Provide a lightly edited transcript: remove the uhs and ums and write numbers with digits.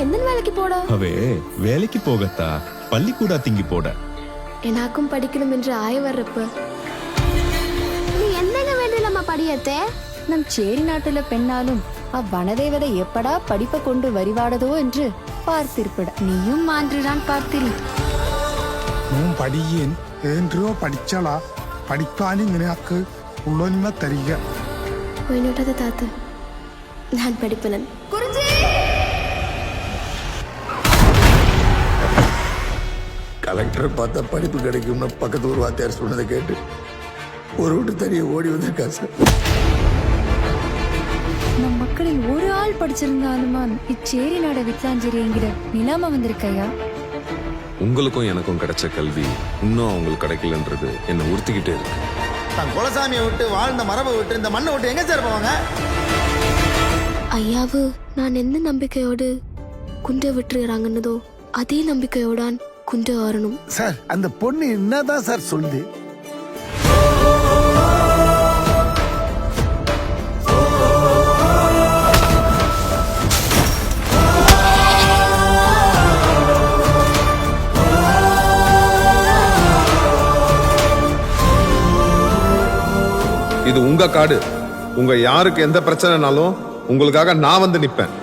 எந்த வேலைக்கு போட? அவ வேலைக்கு போகத்தா பள்ளிக்கூட திங்கி போட. எனக்கும் படிக்கணும் என்று ஆய வர்றப்ப நீ என்னங்க வேண்டியலம்மா படியத்தே? நம் சேரி நாட்டுல பெண்ணாலும் அவ்வனதேவதை எப்படா படிப்பை கொண்டு வரிவாடதோ என்று பார்த்திருப்பட நீயும் மான்றுதான் பார்த்திரு. പഠിയൻ ഏൻട്രോ പഠിച്ചാളാ പഠിക്കാനും നിനക്ക് ഉള്ളൊന്മ തരിക. போயினோட்டத தாத்து, நான் படிப்பனன். கலெக்டர் பார்த்தா படிப்பு கிடைக்கும்னு பக்கத்து ஊர் வாத்தியார் சொன்னதை கேட்டு ஒரு வீட்டு தனியை ஓடி வந்திருக்கா சார். நம் மக்களில் ஒரு ஆள் படிச்சிருந்தாலுமா இச்சேரி நாட வித்லாஞ்சேரி என்கிற நிலாம வந்திருக்கையா? உங்களுக்கும் எனக்கும் கிடைச்ச கல்வி இன்னும் அவங்களுக்கு கிடைக்கலன்றது என்ன உறுத்திக்கிட்டே இருக்கு. தான் குலசாமியை விட்டு வாழ்ந்த மரபை விட்டு இந்த மண்ணை விட்டு எங்க சார் போவாங்க? ஐயாவு நான் எந்த நம்பிக்கையோடு குண்டை விட்டுறாங்கன்னதோ அதே நம்பிக்கையோடான் குண்டை ஆறணும். சார் அந்த பொண்ணு என்னதான் சார் சொல்லுது? இது உங்க காடு. உங்க யாருக்கு எந்த பிரச்சனைனாலும் உங்களுக்காக நான் வந்து நிப்பேன்.